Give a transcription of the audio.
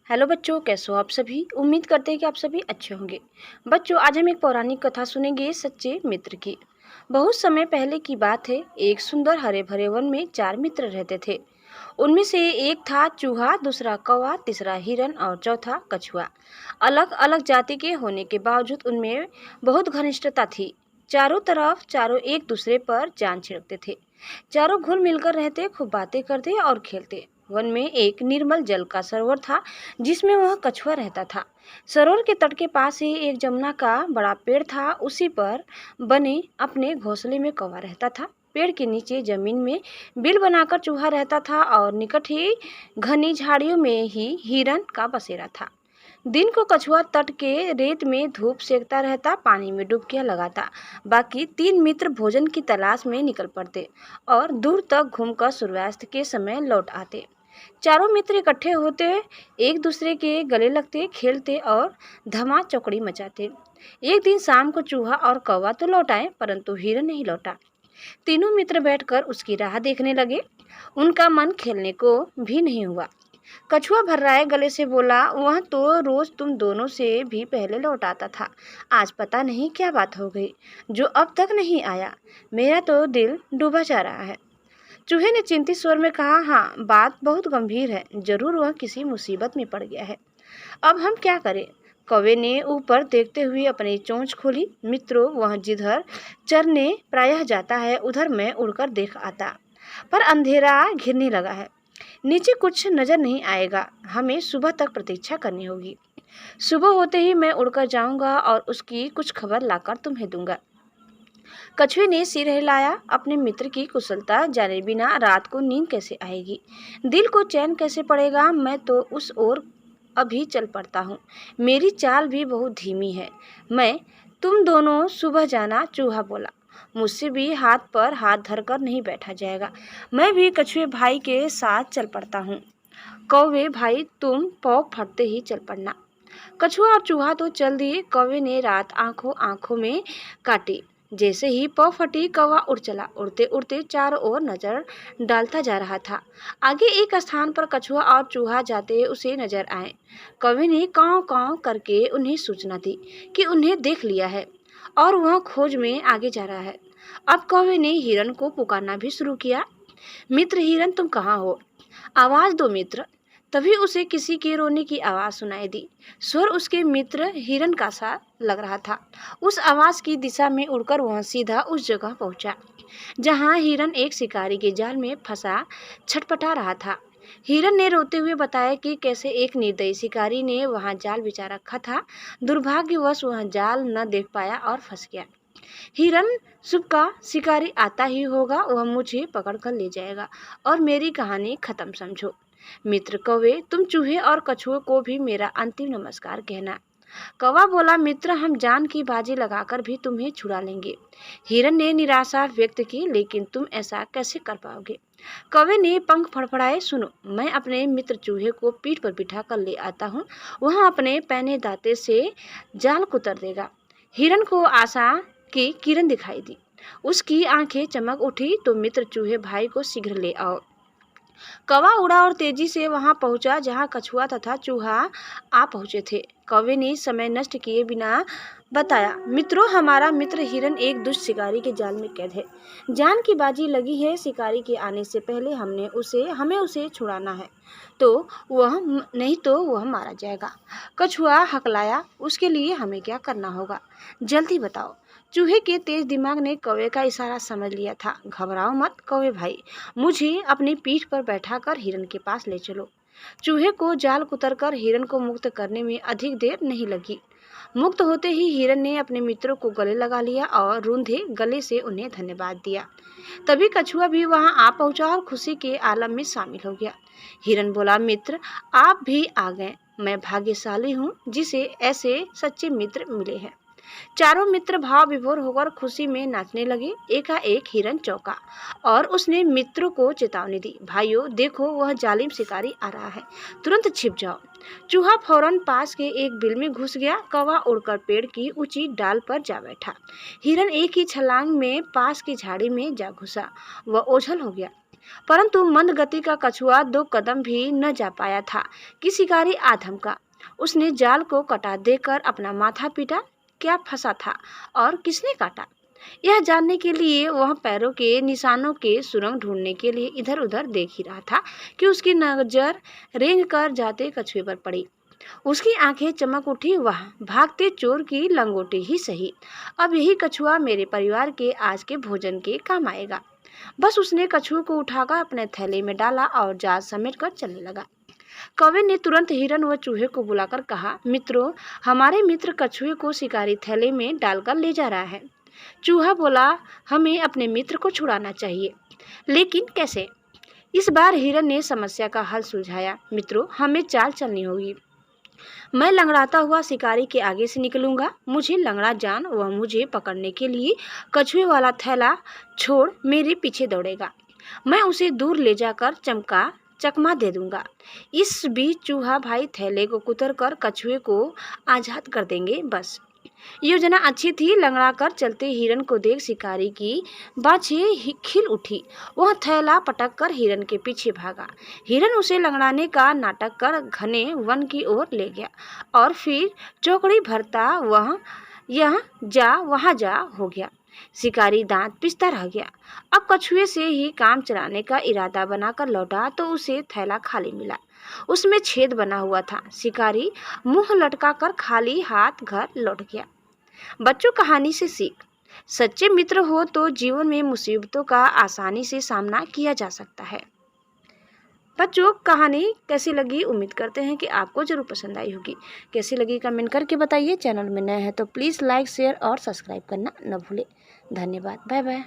Hello बच्चों, कैसे हो आप सभी। उम्मीद करते हैं कि आप सभी अच्छे होंगे। बच्चों, आज हम एक पौराणिक कथा सुनेंगे सच्चे मित्र की। बहुत समय पहले की बात है। एक सुंदर हरे भरे वन में 4 मित्र रहते थे। उनमें से एक था चूहा, दूसरा कौवा, तीसरा हिरन और चौथा कछुआ। अलग अलग जाति के होने के बावजूद उनमें बहुत घनिष्ठता थी। चारों तरफ चारों एक दूसरे पर जान छिड़कते थे। चारों घुल मिलकर रहते, खूब बातें करते और खेलते। वन में एक निर्मल जल का सरोवर था, जिसमें वह कछुआ रहता था। सरोवर के तट के पास ही एक जमुना का बड़ा पेड़ था। उसी पर बने अपने घोंसले में कौवा रहता था। पेड़ के नीचे जमीन में बिल बनाकर चूहा रहता था और निकट ही घनी झाड़ियों में ही हिरन का बसेरा था। दिन को कछुआ तट के रेत में धूप सेकता रहता, पानी में डुबकियां लगाता। बाकी 3 मित्र भोजन की तलाश में निकल पड़ते और दूर तक घूमकर सूर्यास्त के समय लौट आते। चारों मित्र इकट्ठे होते, एक दूसरे के गले लगते, खेलते और धमा चौकड़ी मचाते। एक दिन शाम को चूहा और कौवा तो लौट आए, परंतु हिरन नहीं लौटा। तीनों मित्र बैठकर उसकी राह देखने लगे। उनका मन खेलने को भी नहीं हुआ। कछुआ भर्राए गले से बोला, वह तो रोज तुम दोनों से भी पहले लौट आता था। आज पता नहीं क्या बात हो गई जो अब तक नहीं आया। मेरा तो दिल डूबा जा रहा है। चूहे ने चिंतित स्वर में कहा, हाँ, बात बहुत गंभीर है। जरूर वह किसी मुसीबत में पड़ गया है। अब हम क्या करें। कौवे ने ऊपर देखते हुए अपनी चोंच खोली। मित्रों, वह जिधर चरने प्रायः जाता है उधर मैं उड़कर देख आता, पर अंधेरा घिरने लगा है। नीचे कुछ नजर नहीं आएगा। हमें सुबह तक प्रतीक्षा करनी होगी। सुबह होते ही मैं उड़कर जाऊंगा और उसकी कुछ खबर लाकर तुम्हें दूंगा। कछुए ने सिर हिलाया। अपने मित्र की कुशलता जाने बिना रात को नींद कैसे आएगी, दिल को चैन कैसे पड़ेगा। मैं तो उस ओर अभी चल पड़ता हूँ। मेरी चाल भी बहुत धीमी है। मैं तुम दोनों सुबह जाना। चूहा बोला, मुझसे भी हाथ पर हाथ धरकर नहीं बैठा जाएगा। मैं भी कछुए भाई के साथ चल पड़ता हूँ। कौवे भाई, तुम पौक फटते ही चल पड़ना। कछुआ और चूहा तो चल दिए। कौवे ने रात आंखों आंखों में काटी। जैसे ही पौ फटी, कौवा उड़ चला। उड़ते उड़ते चारों ओर नजर डालता जा रहा था। आगे एक स्थान पर कछुआ और चूहा जाते उसे नजर आए। कौवे ने कांव कांव करके उन्हें सूचना दी कि उन्हें देख लिया है और वह खोज में आगे जा रहा है। अब कौवे ने हिरन को पुकारना भी शुरू किया। मित्र हिरन, तुम कहाँ हो? आवाज दो मित्र। तभी उसे किसी के रोने की आवाज सुनाई दी। स्वर उसके मित्र हिरन का सा लग रहा था। उस आवाज की दिशा में उड़कर वह सीधा उस जगह पहुंचा जहां हिरन एक शिकारी के जाल में फंसा छटपटा रहा था। हिरन ने रोते हुए बताया कि कैसे एक निर्दयी शिकारी ने वहां जाल बिछा रखा था। दुर्भाग्यवश वह जाल न देख पाया और फंस गया। हिरन, सुबह का शिकारी आता ही होगा। वह मुझे पकड़ कर ले जाएगा और मेरी कहानी खत्म समझो। मित्र कौवे, तुम चूहे और कछुए को भी मेरा अंतिम नमस्कार कहना। कौवा बोला, मित्र, हम जान की बाजी लगाकर भी तुम्हें छुड़ा लेंगे। हिरन ने निराशा व्यक्त की, लेकिन तुम ऐसा कैसे कर पाओगे? कौवे ने पंख फड़फड़ाए। सुनो, मैं अपने मित्र चूहे को पीठ पर बिठा कर ले आता हूँ। वह अपने पैने दांते से जाल कुतर देगा। हिरन को आशा की किरण दिखाई दी। उसकी आंखें चमक उठी। तो मित्र चूहे भाई को शीघ्र ले आओ। कौवा उड़ा और तेजी से वहां पहुंचा जहां कछुआ तथा चूहा आ पहुंचे थे। कौवे ने समय नष्ट किए बिना बताया, मित्रों, हमारा मित्र हिरन एक दुष्ट शिकारी के जाल में कैद है। जान की बाजी लगी है। शिकारी के आने से पहले हमें उसे छुड़ाना है, तो वह मारा जाएगा। कछुआ हकलाया, उसके लिए हमें क्या करना होगा, जल्दी बताओ। चूहे के तेज दिमाग ने कौवे का इशारा समझ लिया था। घबराओ मत कौवे भाई, मुझे अपनी पीठ पर बैठाकर हिरन के पास ले चलो। चूहे को जाल कुतरकर हिरन को मुक्त करने में अधिक देर नहीं लगी। मुक्त होते ही हिरन ने अपने मित्रों को गले लगा लिया और रूंधे गले से उन्हें धन्यवाद दिया। तभी कछुआ भी वहां आ पहुंचा और खुशी के आलम में शामिल हो गया। हिरन बोला, मित्र, आप भी आ गए। मैं भाग्यशाली हूँ जिसे ऐसे सच्चे मित्र मिले हैं। चारों मित्र भाव विभोर होकर खुशी में नाचने लगे। एकाएक हिरन चौंका और उसने मित्रों को चेतावनी दी, भाइयों, देखो, वह जालिम शिकारी आ रहा है, तुरंत छिप जाओ। चूहा फौरन पास के एक बिल में घुस गया। कौवा उड़कर पेड़ की ऊंची डाल पर जा बैठा। हिरन एक ही छलांग में पास की झाड़ी में जा घुसा। वह ओझल हो गया। परंतु मंद गति का कछुआ 2 कदम भी न जा पाया था कि शिकारी आ धमका। उसने जाल को कटा देकर अपना माथा पीटा। क्या फंसा था और किसने काटा, यह जानने के लिए वह पैरों के निशानों के सुरंग ढूंढने के लिए इधर उधर देख ही रहा था कि उसकी नजर रेंग कर जाते कछुए पर पड़ी। उसकी आंखें चमक उठी। वह भागते चोर की लंगोटी ही सही, अब यही कछुआ मेरे परिवार के आज के भोजन के काम आएगा। बस उसने कछुए को उठाकर अपने थैले में डाला और जाल समेट कर चलने लगा। कौवे ने तुरंत हिरन व चूहे को बुलाकर कहा, मित्रों, हमारे मित्र कछुए को शिकारी थैले में डालकर ले जा रहा है। चूहा बोला, हमें अपने मित्र को छुड़ाना चाहिए, लेकिन कैसे? इस बार हिरन ने समस्या का हल सुलझाया। मित्रों, हमें चाल चलनी होगी। मैं लंगड़ाता हुआ शिकारी के आगे से निकलूंगा। मुझे लंगड़ा जान वह मुझे पकड़ने के लिए कछुए वाला थैला छोड़ मेरे पीछे दौड़ेगा। मैं उसे दूर ले जाकर चकमा दे दूंगा। इस बीच चूहा भाई थैले को कुतर कर कछुए को आजाद कर देंगे। बस योजना अच्छी थी। लंगड़ा कर चलते हिरन को देख शिकारी की बाछें खिल उठी। वह थैला पटक कर हिरन के पीछे भागा। हिरन उसे लंगड़ाने का नाटक कर घने वन की ओर ले गया और फिर चौकड़ी भरता वह यहाँ जा वहाँ जा हो गया। शिकारी दांत पिसता रह गया। अब कछुए से ही काम चलाने का इरादा बनाकर लौटा तो उसे थैला खाली मिला। उसमें छेद बना हुआ था। शिकारी मुंह लटका कर खाली हाथ घर लौट गया। बच्चों, कहानी से सीख, सच्चे मित्र हो तो जीवन में मुसीबतों का आसानी से सामना किया जा सकता है। बच्चों, कहानी कैसी लगी? उम्मीद करते हैं कि आपको जरूर पसंद आई होगी। कैसी लगी कमेंट करके बताइए। चैनल में नए हैं तो प्लीज़ लाइक, शेयर और सब्सक्राइब करना न भूलें। धन्यवाद। Bye bye.